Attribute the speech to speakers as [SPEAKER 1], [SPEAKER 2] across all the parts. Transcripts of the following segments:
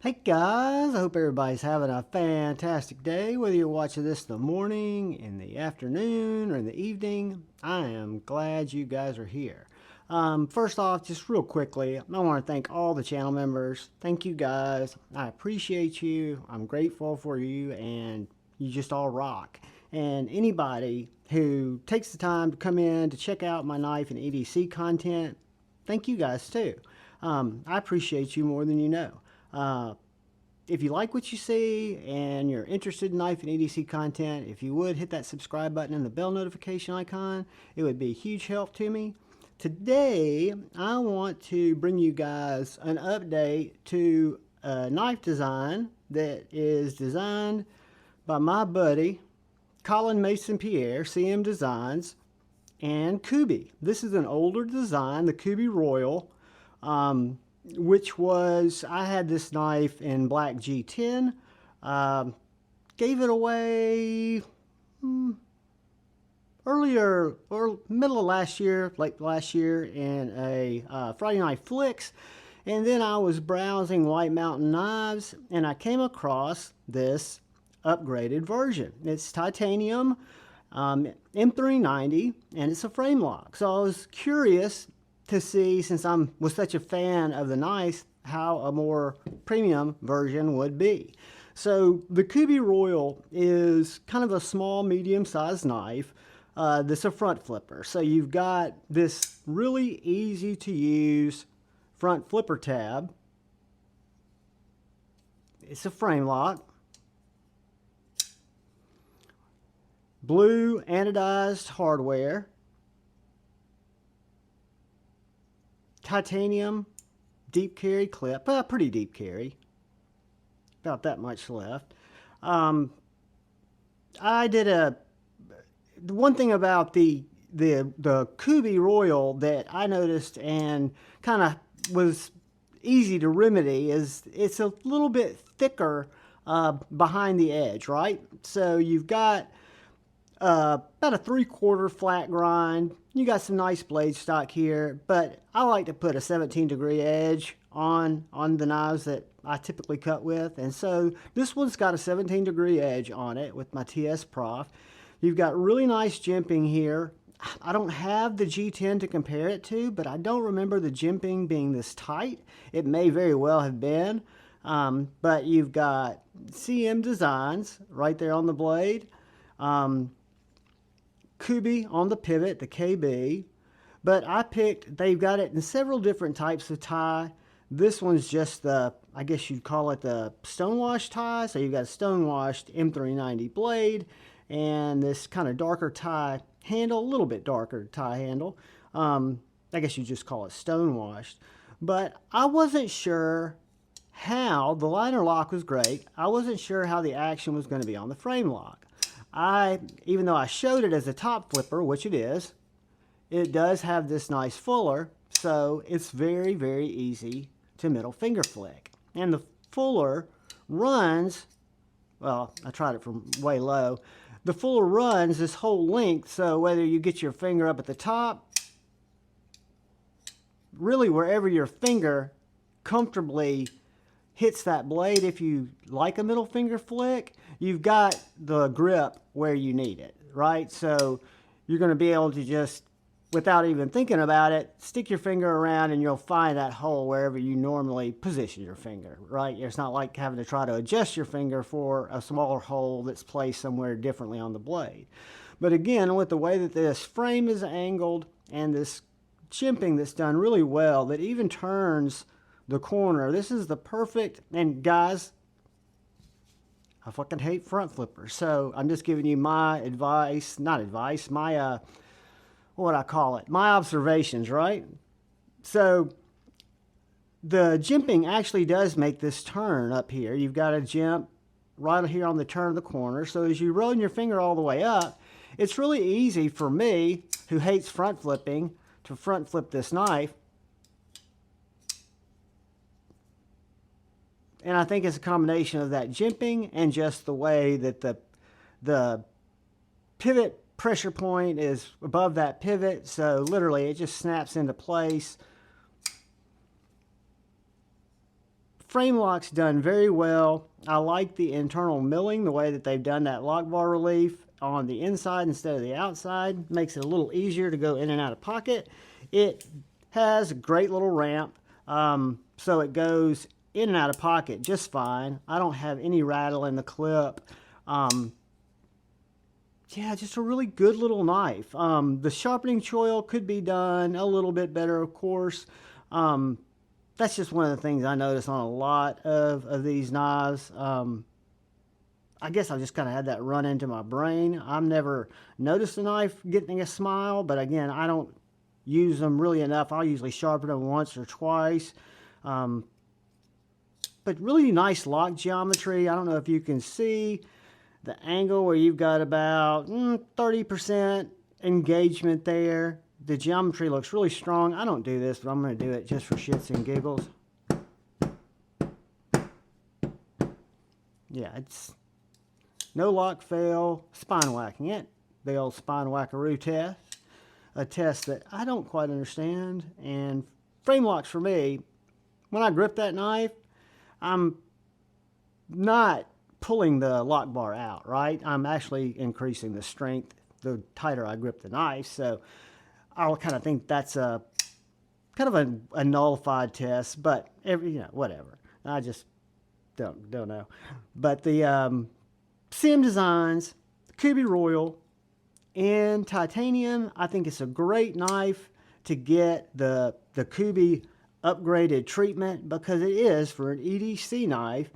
[SPEAKER 1] Hey guys, I hope everybody's having a fantastic day, whether you're watching this in the morning, in the afternoon, or in the evening. I am glad you guys are here. First off, just real quickly, I want to thank all the channel members. Thank you guys. I appreciate you. I'm grateful for you, and you just all rock. And anybody who takes the time to come in to check out my knife and EDC content, thank you guys too. I appreciate you more than you know. If you like what you see and you're interested in knife and EDC content, if you would hit that subscribe button and the bell notification icon, it would be a huge help to me. Today, I want to bring you guys an update to a knife design that is designed by my buddy, Colin Maisonpierre, CM Designs, and Kubey. This is an older design, the Kubey Royal, which was, I had this knife in black G10, gave it away earlier, or middle of last year, late last year, in a Friday Night Flicks. And then I was browsing White Mountain knives, and I came across this upgraded version. It's Titanium M390, and it's a frame lock. So I was curious to see, since I was such a fan of the knife, how a more premium version would be. So the Kubey Royal is kind of a small, medium-sized knife that's a front flipper. So you've got this really easy to use front flipper tab. It's a frame lock. Blue anodized hardware. Titanium deep carry clip, pretty deep carry, about that much left. I did the one thing about the Kubey Royal that I noticed and kind of was easy to remedy is it's a little bit thicker behind the edge, right? So you've got about a 3/4 flat grind. You got some nice blade stock here, but I like to put a 17-degree edge on the knives that I typically cut with, and so this one's got a 17-degree edge on it with my TS Prof. You've got really nice jimping here. I don't have the G10 to compare it to, but I don't remember the jimping being this tight. It may very well have been, but you've got CM Designs right there on the blade. Kubey on the pivot, the KB, but they've got it in several different types of tie. This one's just the, I guess you'd call it the stonewash tie. So you've got a stonewashed M390 blade and this kind of darker tie handle, a little bit darker tie handle. I guess you just call it stonewashed. But I wasn't sure how, the liner lock was great. I wasn't sure how the action was going to be on the frame lock. Even though I showed it as a top flipper, which it is, it does have this nice fuller, so it's very, very easy to middle finger flick. And the fuller runs, well, I tried it from way low. The fuller runs this whole length, so whether you get your finger up at the top, really wherever your finger comfortably hits that blade, if you like a middle finger flick, you've got the grip where you need it, right? So you're going to be able to just, without even thinking about it, stick your finger around and you'll find that hole wherever you normally position your finger, right? It's not like having to try to adjust your finger for a smaller hole that's placed somewhere differently on the blade. But again, with the way that this frame is angled and this jimping that's done really well, that even turns the corner, this is the perfect, and guys, I fucking hate front flippers, so I'm just giving you my advice, not advice, my, what I call it, my observations, right? So the jimping actually does make this turn up here. You've got a jimp right here on the turn of the corner, so as you roll your finger all the way up, it's really easy for me, who hates front flipping, to front flip this knife. And I think it's a combination of that jimping and just the way that the pivot pressure point is above that pivot. So literally it just snaps into place. Framelock's done very well. I like the internal milling, the way that they've done that lock bar relief on the inside instead of the outside. Makes it a little easier to go in and out of pocket. It has a great little ramp, so it goes in and out of pocket just fine. I don't have any rattle in the clip. Yeah, just a really good little knife. The sharpening choil could be done a little bit better, of course. That's just one of the things I notice on a lot of these knives. I guess I just kind of had that run into my brain. I've never noticed a knife getting a smile, but again, I don't use them really enough. I'll usually sharpen them once or twice. But really nice lock geometry. I don't know if you can see the angle where you've got about 30% engagement there. The geometry looks really strong. I don't do this, but I'm going to do it just for shits and giggles. Yeah, it's no lock fail, spine whacking it. The old spine whackaroo test. A test that I don't quite understand. And frame locks for me, when I grip that knife, I'm not pulling the lock bar out, right? I'm actually increasing the strength the tighter I grip the knife. So I'll kind of think that's a kind of a nullified test, but whatever. I just don't know. But the CM Designs, Kubey Royal, and Titanium, I think it's a great knife to get the Kubey upgraded treatment, because it is, for an EDC knife,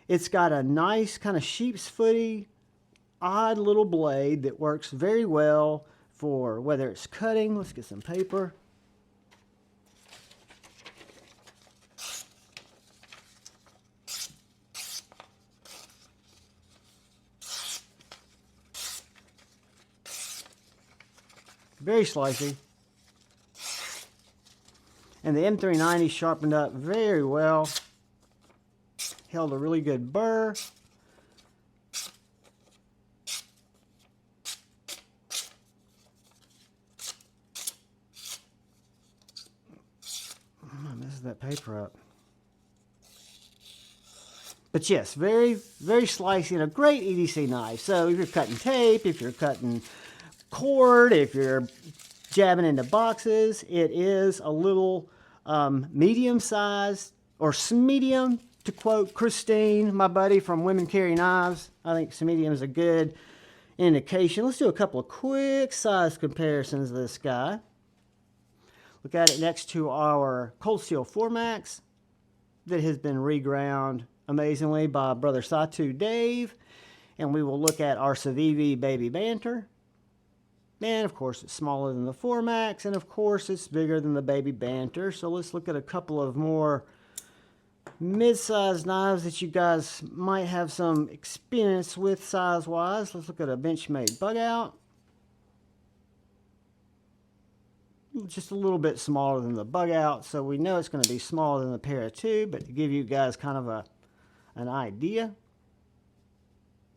[SPEAKER 1] it's got a nice kind of sheep's footy, odd little blade that works very well for whether it's cutting. Let's get some paper. Very slicey. And the M390 sharpened up very well. Held a really good burr. I messed that paper up. But yes, very, very slicey and a great EDC knife. So if you're cutting tape, if you're cutting cord, if you're jabbing into boxes, it is a little medium-sized, or medium, to quote Christine, my buddy from Women Carry Knives. I think medium is a good indication. Let's do a couple of quick size comparisons of this guy. Look at it next to our Cold Steel 4MAX that has been reground amazingly by Brother Satu Dave. And we will look at our Civivi Baby Banter. And of course it's smaller than the 4MAX, and of course it's bigger than the Baby Banter. So let's look at a couple of more mid-sized knives that you guys might have some experience with size-wise. Let's look at a Benchmade Bug Out. Just a little bit smaller than the Bug Out, so we know it's going to be smaller than the Para 2, but to give you guys kind of an idea,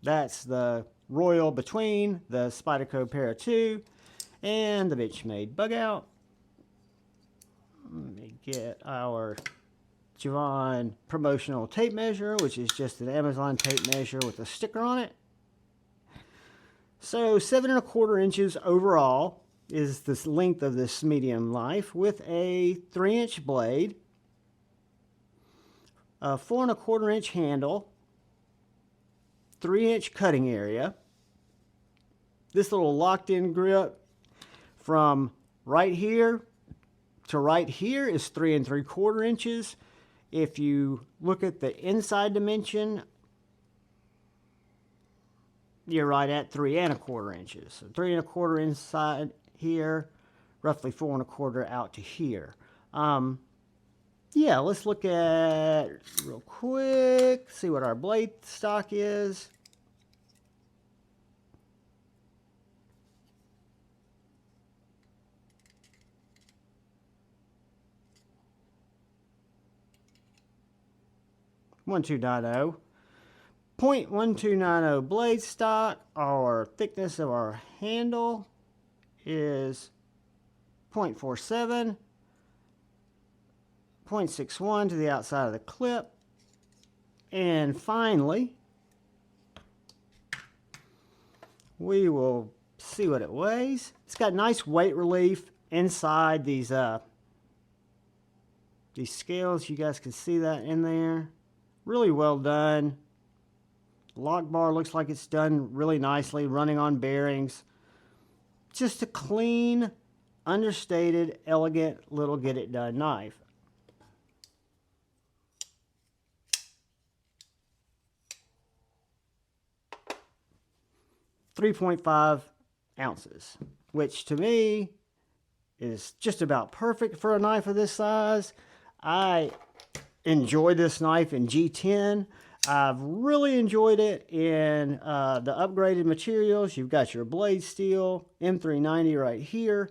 [SPEAKER 1] that's the Royal between the Spyderco Para 2 and the Benchmade Bug Out. Let me get our Javon promotional tape measure, which is just an Amazon tape measure with a sticker on it. So 7 1/4 inches overall is this length of this medium knife, with a 3-inch blade, a 4 1/4 inch handle, 3-inch cutting area. This little locked in grip from right here to right here is 3 3/4 inches. If you look at the inside dimension, you're right at 3 1/4 inches. So 3 1/4 inside here, roughly 4 1/4 out to here. Yeah, let's look at real quick, see what our blade stock is. .1290 blade stock. Our thickness of our handle is 0.47, 0.61 to the outside of the clip. And finally, we will see what it weighs. It's got nice weight relief inside these scales. You guys can see that in there. Really well done. Lock bar looks like it's done really nicely, running on bearings. Just a clean, understated, elegant little get-it-done knife. .5 ounces, which to me is just about perfect for a knife of this size. I enjoy this knife in G10. I've really enjoyed it in the upgraded materials. You've got your blade steel, M390 right here.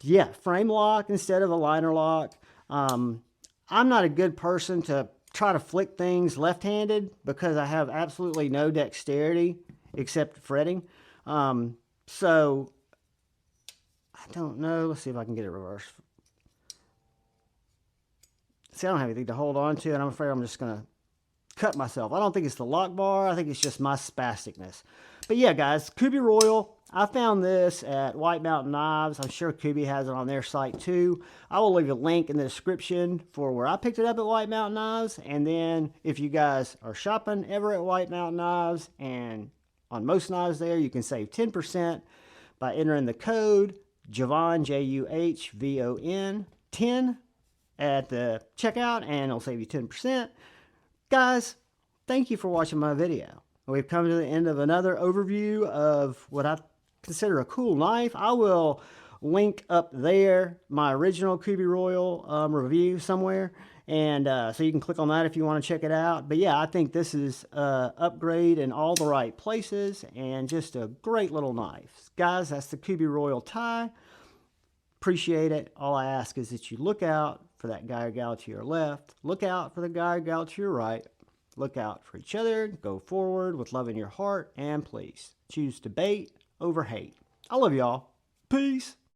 [SPEAKER 1] Yeah, frame lock instead of a liner lock. I'm not a good person to try to flick things left-handed because I have absolutely no dexterity except fretting. So I don't know. Let's see if I can get it reversed. See, I don't have anything to hold on to, and I'm afraid I'm just going to cut myself. I don't think it's the lock bar. I think it's just my spasticness. But yeah, guys, Kubey Royal. I found this at White Mountain Knives. I'm sure Kubey has it on their site too. I will leave a link in the description for where I picked it up at White Mountain Knives. And then if you guys are shopping ever at White Mountain Knives and on most knives there, you can save 10% by entering the code Juhvon, Juhvon, 10 at the checkout, and it'll save you 10%. Guys, thank you for watching my video. We've come to the end of another overview of what I consider a cool knife. I will link up there my original Kubey Royal review somewhere, and so you can click on that if you want to check it out. But yeah, I think this is an upgrade in all the right places and just a great little knife. Guys, that's the Kubey Royal tie. Appreciate it. All I ask is that you look out for that guy or gal to your left. Look out for the guy or gal to your right. Look out for each other. Go forward with love in your heart. And please choose debate over hate. I love y'all. Peace.